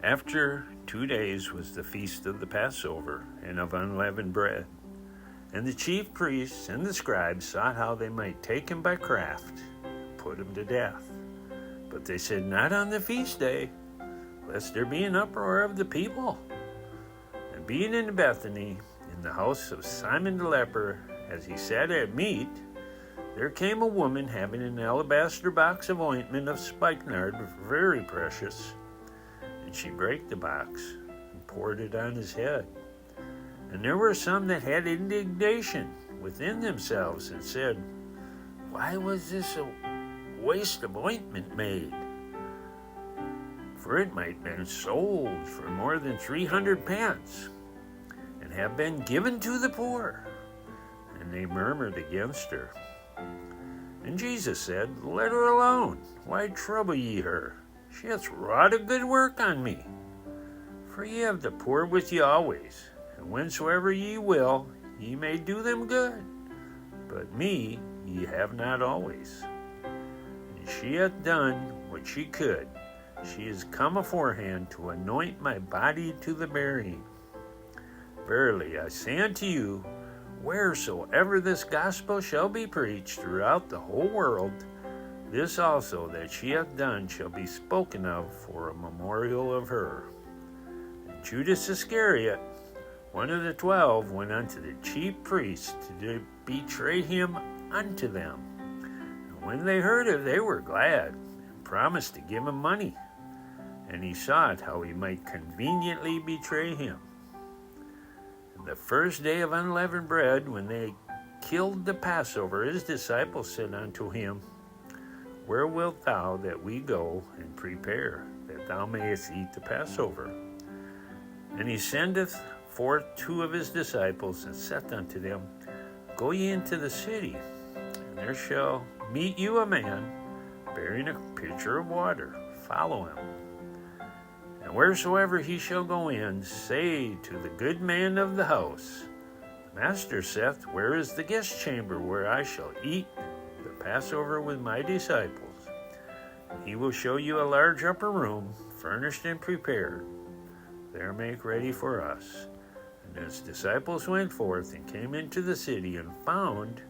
After 2 days was the feast of the Passover and of unleavened bread. And the chief priests and the scribes sought how they might take him by craft, and put him to death. But they said, Not on the feast day, lest there be an uproar of the people. And being in Bethany, in the house of Simon the leper, as he sat at meat, there came a woman having an alabaster box of ointment of spikenard, very precious. And she brake the box and poured it on his head. And there were some that had indignation within themselves and said, Why was this a waste of ointment made? For it might have been sold for more than 300 pence, and have been given to the poor. And they murmured against her. And Jesus said, Let her alone. Why trouble ye her? She hath wrought a good work on me. For ye have the poor with you always, and whensoever ye will, ye may do them good. But me ye have not always. And she hath done what she could. She is come aforehand to anoint my body to the burying. Verily I say unto you, wheresoever this gospel shall be preached throughout the whole world, this also that she hath done shall be spoken of for a memorial of her. And Judas Iscariot, one of the 12, went unto the chief priests to betray him unto them. And when they heard it, they were glad, and promised to give him money. And he sought how he might conveniently betray him. And the first day of unleavened bread, when they killed the Passover, his disciples said unto him, Where wilt thou that we go and prepare, that thou mayest eat the Passover? And he sendeth forth 2 of his disciples, and saith unto them, Go ye into the city, and there shall meet you a man bearing a pitcher of water. Follow him. And wheresoever he shall go in, say to the good man of the house, The Master saith, Where is the guest chamber where I shall eat the Passover with my disciples? And he will show you a large upper room, furnished and prepared. There make ready for us. And his disciples went forth and came into the city, and found,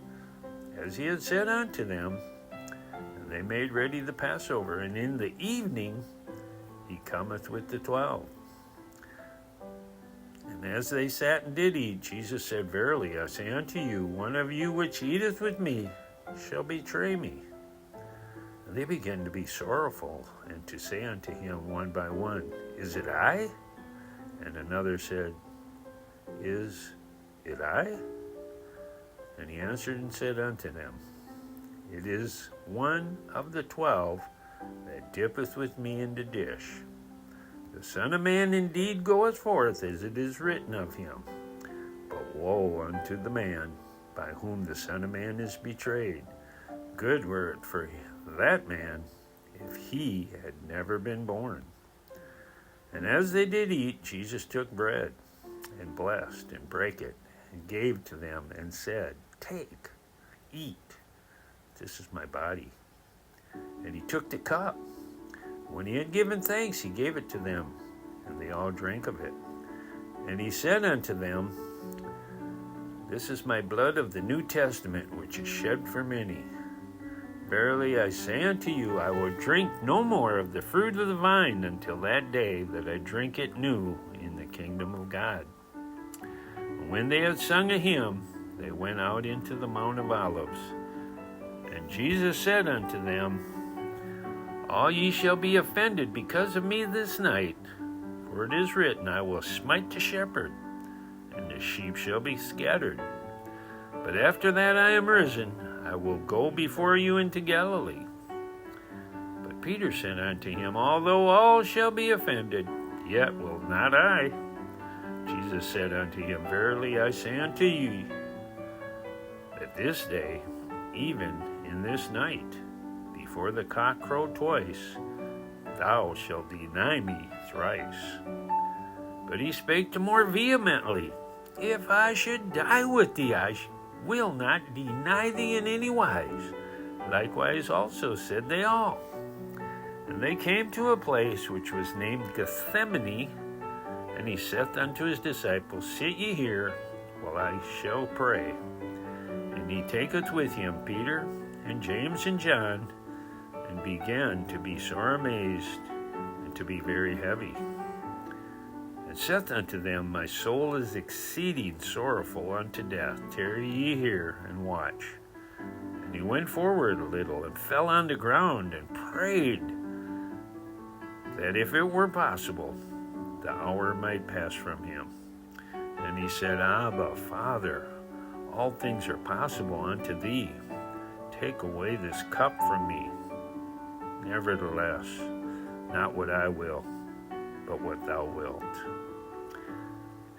as he had said unto them, and they made ready the Passover. And in the evening he cometh with the 12. And as they sat and did eat, Jesus said, Verily I say unto you, one of you which eateth with me shall betray me. And they began to be sorrowful, and to say unto him one by one, Is it I? And another said, Is it I? And he answered and said unto them, It is one of the 12 that dippeth with me in the dish. The Son of Man indeed goeth forth as it is written of him. But woe unto the man by whom the Son of Man is betrayed. Good were it for that man if he had never been born. And as they did eat, Jesus took bread, and blessed, and brake it, and gave to them, and said, Take, eat, this is my body. And he took the cup. When he had given thanks, he gave it to them, and they all drank of it. And he said unto them, This is my blood of the New Testament, which is shed for many. Verily I say unto you, I will drink no more of the fruit of the vine until that day that I drink it new in the kingdom of God. And when they had sung a hymn, they went out into the Mount of Olives. And Jesus said unto them, All ye shall be offended because of me this night. For it is written, I will smite the shepherd, and the sheep shall be scattered. But after that I am risen, I will go before you into Galilee. But Peter said unto him, Although all shall be offended, yet will not I. Jesus said unto him, Verily I say unto you, that this day, even in this night, before the cock crow twice, thou shalt deny me thrice. But he spake the more vehemently, If I should die with thee, I will not deny thee in any wise. Likewise also said they all. And they came to a place which was named Gethsemane, and he saith unto his disciples, Sit ye here, while I shall pray. And he taketh with him Peter, and James, and John, and began to be sore amazed, and to be very heavy. And saith unto them, My soul is exceeding sorrowful unto death. Tarry ye here, and watch. And he went forward a little, and fell on the ground, and prayed, that if it were possible, the hour might pass from him. And he said, Abba, Father, all things are possible unto thee. Take away this cup from me. Nevertheless, not what I will, but what thou wilt.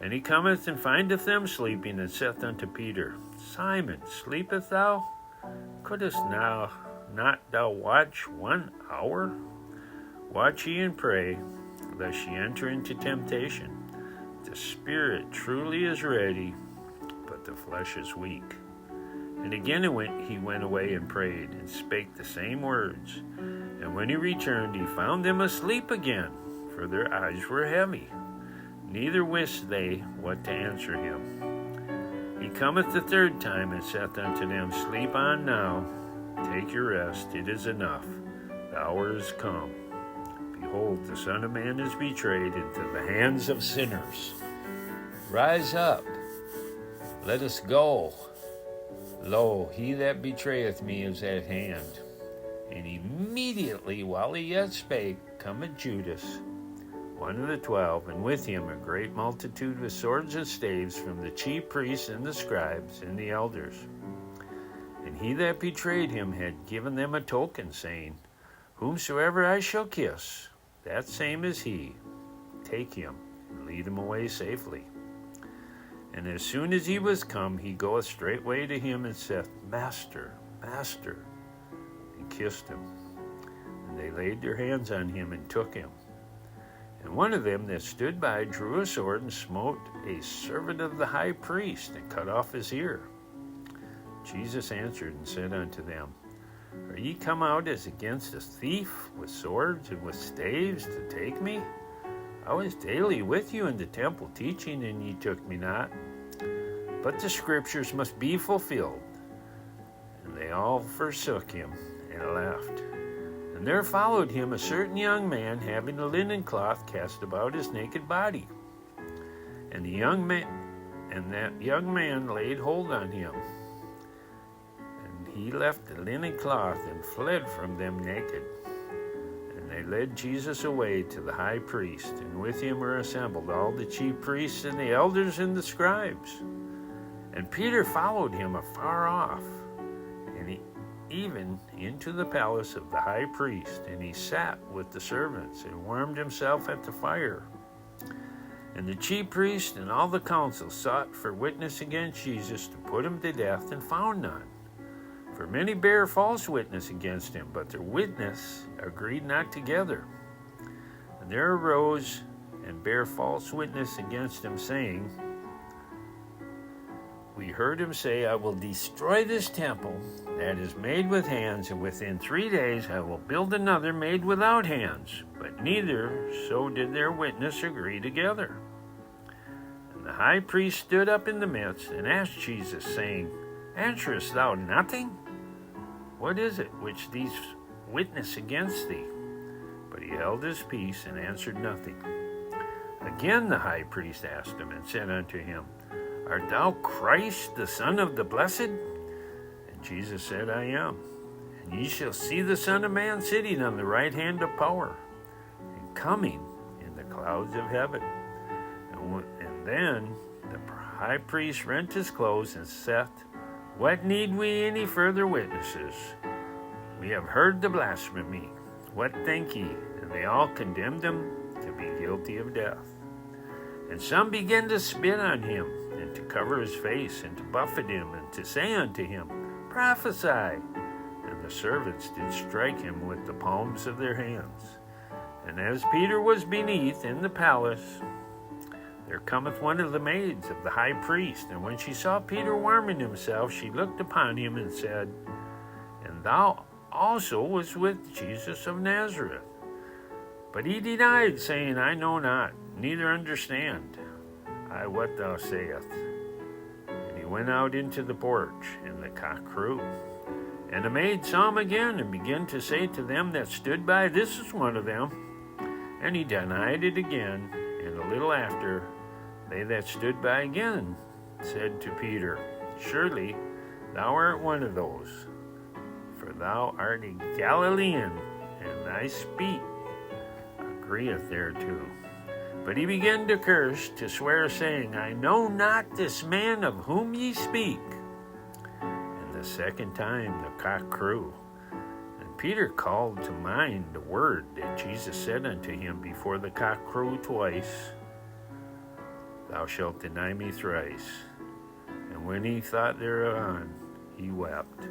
And he cometh and findeth them sleeping, and saith unto Peter, Simon, sleepest thou? Couldest not thou watch 1 hour? Watch ye and pray, lest ye enter into temptation. The spirit truly is ready, but the flesh is weak. And again he went away and prayed, and spake the same words. And when he returned, he found them asleep again, for their eyes were heavy. Neither wist they what to answer him. He cometh the third time, and saith unto them, Sleep on now, take your rest, it is enough, the hour is come. Behold, the Son of Man is betrayed into the hands of sinners. Rise up, let us go. Lo, he that betrayeth me is at hand. And immediately, while he yet spake, cometh Judas, one of the 12, and with him a great multitude with swords and staves from the chief priests and the scribes and the elders. And he that betrayed him had given them a token, saying, Whomsoever I shall kiss, that same is he. Take him, and lead him away safely. And as soon as he was come, he goeth straightway to him, and saith, Master, Master, and kissed him. And they laid their hands on him, and took him. And one of them that stood by drew a sword, and smote a servant of the high priest, and cut off his ear. Jesus answered and said unto them, Are ye come out as against a thief, with swords and with staves, to take me? I was daily with you in the temple teaching, and ye took me not. But the scriptures must be fulfilled. And they all forsook him, and left. And there followed him a certain young man, having a linen cloth cast about his naked body. And that young man laid hold on him. And he left the linen cloth, and fled from them naked. And they led Jesus away to the high priest, and with him were assembled all the chief priests and the elders and the scribes. And Peter followed him afar off, and even into the palace of the high priest, and he sat with the servants, and warmed himself at the fire. And the chief priest and all the council sought for witness against Jesus to put him to death, and found none. For many bare false witness against him, but their witness agreed not together. And there arose and bare false witness against him, saying, We heard him say, I will destroy this temple that is made with hands, and within 3 days I will build another made without hands. But neither so did their witness agree together. And the high priest stood up in the midst, and asked Jesus, saying, Answerest thou nothing? What is it which these witness against thee? But he held his peace, and answered nothing. Again the high priest asked him, and said unto him, Art thou Christ, the Son of the Blessed? And Jesus said, I am. And ye shall see the Son of Man sitting on the right hand of power, and coming in the clouds of heaven. And then the high priest rent his clothes, and saith, What need we any further witnesses? We have heard the blasphemy. What think ye? And they all condemned him to be guilty of death. And some began to spit on him, and to cover his face, and to buffet him, and to say unto him, Prophesy. And the servants did strike him with the palms of their hands. And as Peter was beneath in the palace, there cometh one of the maids of the high priest, and when she saw Peter warming himself, she looked upon him, and said, And thou also was with Jesus of Nazareth. But he denied, saying, I know not, neither understand I what thou sayest. And he went out into the porch, and the cock crew. And the maid saw him again, and began to say to them that stood by, This is one of them. And he denied it again, and a little after, they that stood by again said to Peter, Surely thou art one of those, for thou art a Galilean, and thy speech agreeth thereto. But he began to curse, to swear, saying, I know not this man of whom ye speak. And the second time the cock crew. And Peter called to mind the word that Jesus said unto him before the cock crew twice, Thou shalt deny me thrice. And when he thought thereon, he wept.